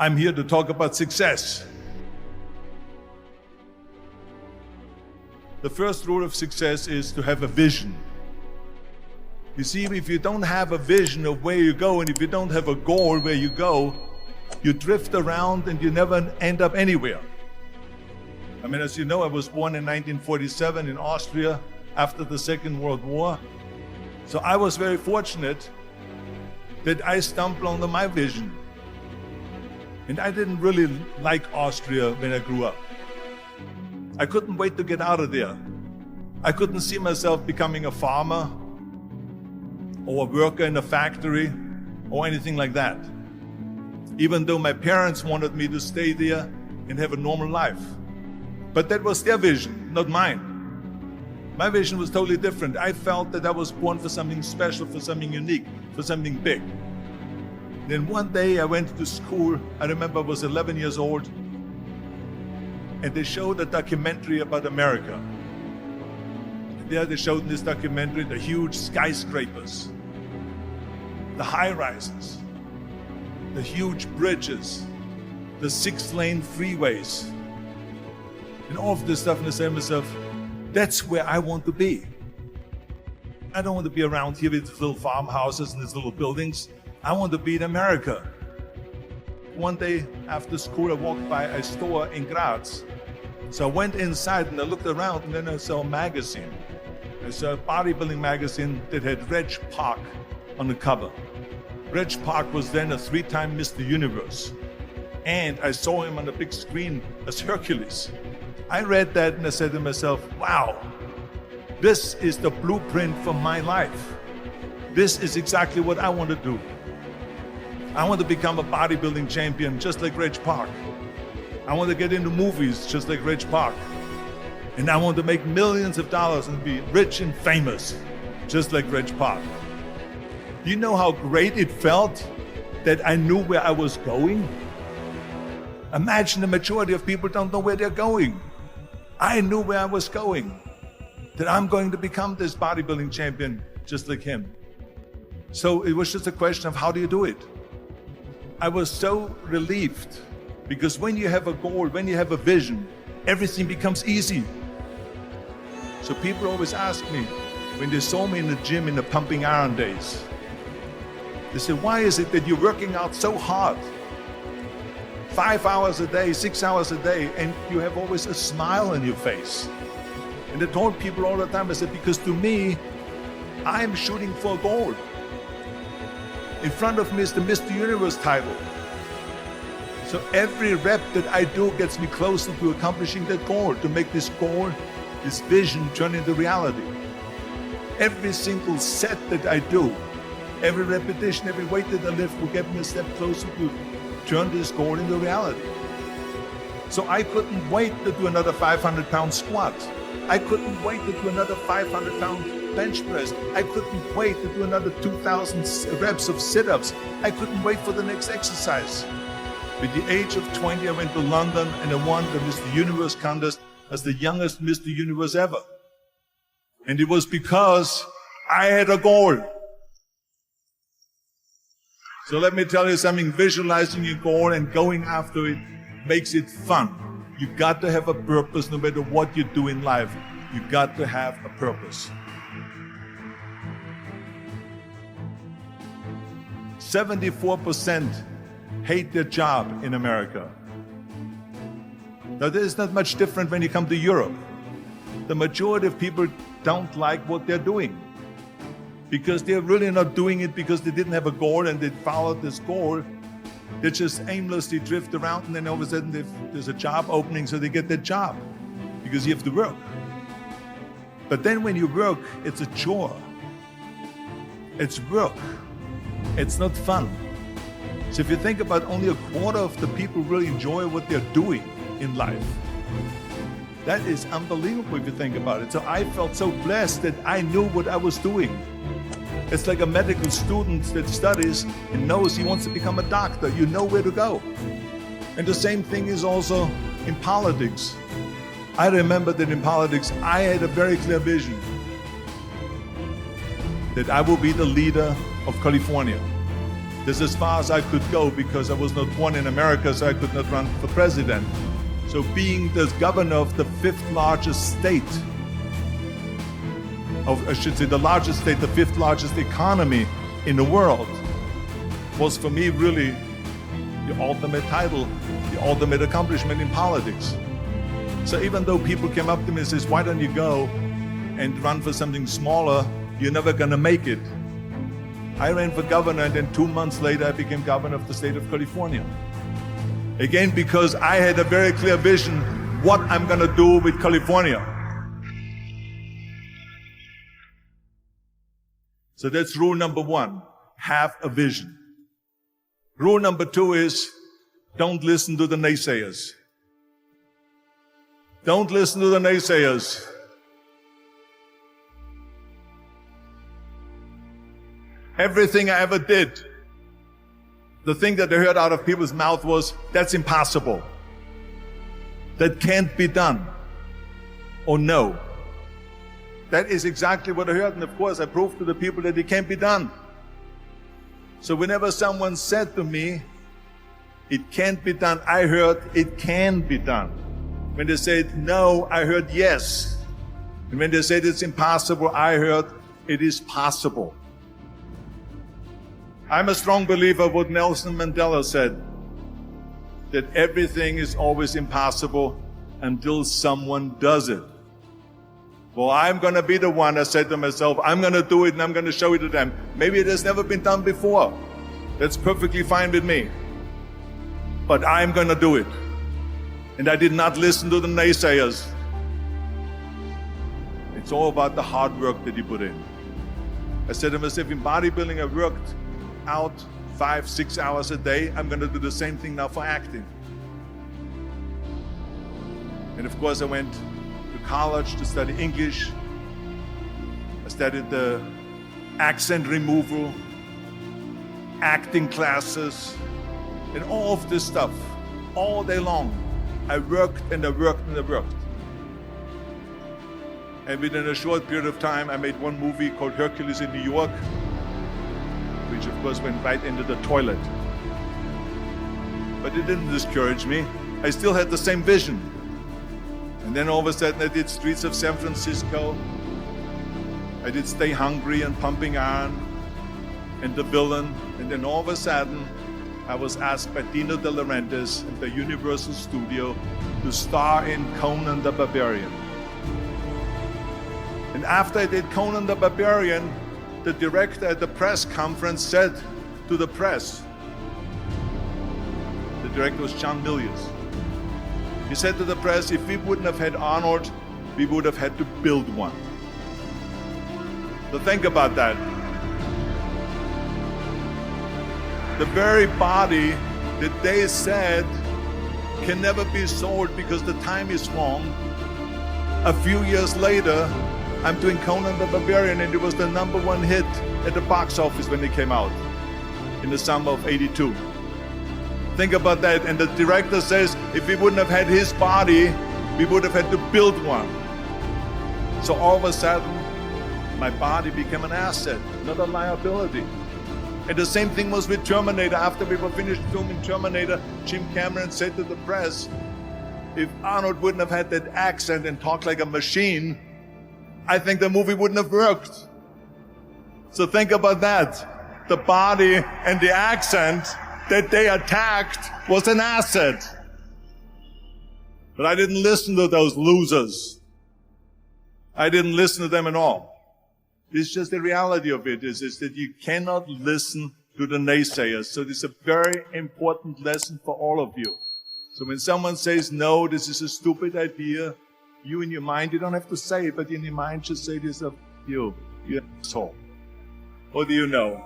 I'm here to talk about success. The first rule of success is to have a vision. You see, if you don't have a vision of where you go, and if you don't have a goal where you go, you drift around and you never end up anywhere. I mean, as you know, I was born in 1947 in Austria after the Second World War. So I was very fortunate that I stumbled onto my vision. And I didn't really like Austria when I grew up. I couldn't wait to get out of there. I couldn't see myself becoming a farmer or a worker in a factory or anything like that. Even though my parents wanted me to stay there and have a normal life. But that was their vision, not mine. My vision was totally different. I felt that I was born for something special, for something unique, for something big. Then one day I went to school. I remember I was 11 years old, and they showed a documentary about America. And there they showed in this documentary the huge skyscrapers, the high-rises, the huge bridges, the 6-lane freeways, and all of this stuff. And I said to myself, that's where I want to be. I don't want to be around here with these little farmhouses and these little buildings. I want to be in America. One day after school, I walked by a store in Graz. So I went inside and I looked around, and then I saw a magazine. I saw a bodybuilding magazine that had Reg Park on the cover. Reg Park was then a 3-time Mr. Universe. And I saw him on the big screen as Hercules. I read that and I said to myself, wow, this is the blueprint for my life. This is exactly what I want to do. I want to become a bodybuilding champion just like Reg Park. I want to get into movies just like Reg Park. And I want to make millions of dollars and be rich and famous just like Reg Park. Do you know how great it felt that I knew where I was going? Imagine the majority of people don't know where they're going. I knew where I was going, that I'm going to become this bodybuilding champion just like him. So it was just a question of how do you do it? I was so relieved, because when you have a goal, when you have a vision, everything becomes easy. So people always ask me, when they saw me in the gym in the pumping iron days, they said, why is it that you're working out so hard? 5 hours a day, 6 hours a day, and you have always a smile on your face. And I told people all the time, I said, because to me, I'm shooting for a goal. In front of me is the Mr. Universe title. So every rep that I do gets me closer to accomplishing that goal, to make this goal, this vision turn into reality. Every single set that I do, every repetition, every weight that I lift will get me a step closer to turn this goal into reality. So I couldn't wait to do another 500-pound squat. I couldn't wait to do another 500-pound bench press. I couldn't wait to do another 2,000 reps of sit-ups. I couldn't wait for the next exercise. At the age of 20, I went to London and I won the Mr. Universe contest as the youngest Mr. Universe ever. And it was because I had a goal. So let me tell you something, visualizing your goal and going after it makes it fun. You got to have a purpose no matter what you do in life. You got to have a purpose. 74% hate their job in America. Now, this is not much different when you come to Europe. The majority of people don't like what they're doing because they're really not doing it because they didn't have a goal and they followed this goal. They just aimlessly drift around, and then all of a sudden there's a job opening, so they get that job because you have to work. But then when you work, it's a chore. It's work. It's not fun. So if you think about, only a quarter of the people really enjoy what they're doing in life. That is unbelievable if you think about it. So I felt so blessed that I knew what I was doing. It's like a medical student that studies and knows he wants to become a doctor. You know where to go. And the same thing is also in politics. I remember that in politics, I had a very clear vision that I will be the leader of California. That's as far as I could go because I was not born in America, so I could not run for president. So being the governor of the fifth largest state, I should say the largest state, the fifth largest economy in the world, was for me really the ultimate title, the ultimate accomplishment in politics. So even though people came up to me and says, why don't you go and run for something smaller, you're never gonna make it. I ran for governor, and then 2 months later I became governor of the state of California. Again, because I had a very clear vision what I'm gonna do with California. So that's rule number one, have a vision. Rule number two is, don't listen to the naysayers. Don't listen to the naysayers. Everything I ever did, the thing that I heard out of people's mouth was, that's impossible. That can't be done. Or no. That is exactly what I heard, and of course I proved to the people that it can't be done. So whenever someone said to me, it can't be done, I heard, it can be done. When they said no, I heard yes. And when they said it's impossible, I heard it is possible. I'm a strong believer of what Nelson Mandela said, that everything is always impossible until someone does it. Well, I'm going to be the one, I said to myself, I'm going to do it and I'm going to show it to them. Maybe it has never been done before. That's perfectly fine with me. But I'm going to do it. And I did not listen to the naysayers. It's all about the hard work that you put in. I said to myself, in bodybuilding, I worked out 5-6 hours a day. I'm going to do the same thing now for acting. And of course I went to college to study English. I studied the accent removal, acting classes, and all of this stuff all day long. I worked and I worked and I worked. And within a short period of time I made one movie called Hercules in New York, which of course went right into the toilet. But it didn't discourage me. I still had the same vision. And then all of a sudden I did Streets of San Francisco. I did Stay Hungry and Pumping Iron and The Villain. And then all of a sudden I was asked by Dino De Laurentiis at the Universal Studio to star in Conan the Barbarian. And after I did Conan the Barbarian, the director at the press conference said to the press, the director was John Milius, he said to the press, if we wouldn't have had Arnold, we would have had to build one. So think about that. The very body that they said can never be sold because the time is wrong. A few years later, I'm doing Conan the Barbarian, and it was the #1 hit at the box office when it came out in the summer of '82. Think about that. And the director says, if we wouldn't have had his body, we would have had to build one. So all of a sudden, my body became an asset, not a liability. And the same thing was with Terminator. After we were finished filming Terminator, Jim Cameron said to the press, if Arnold wouldn't have had that accent and talked like a machine, I think the movie wouldn't have worked. So think about that. The body and the accent that they attacked was an asset. But I didn't listen to those losers. I didn't listen to them at all. It's just the reality of it is that you cannot listen to the naysayers. So this is a very important lesson for all of you. So when someone says, no, this is a stupid idea, you in your mind, you don't have to say it, but in your mind just say this of you asshole. What do you know?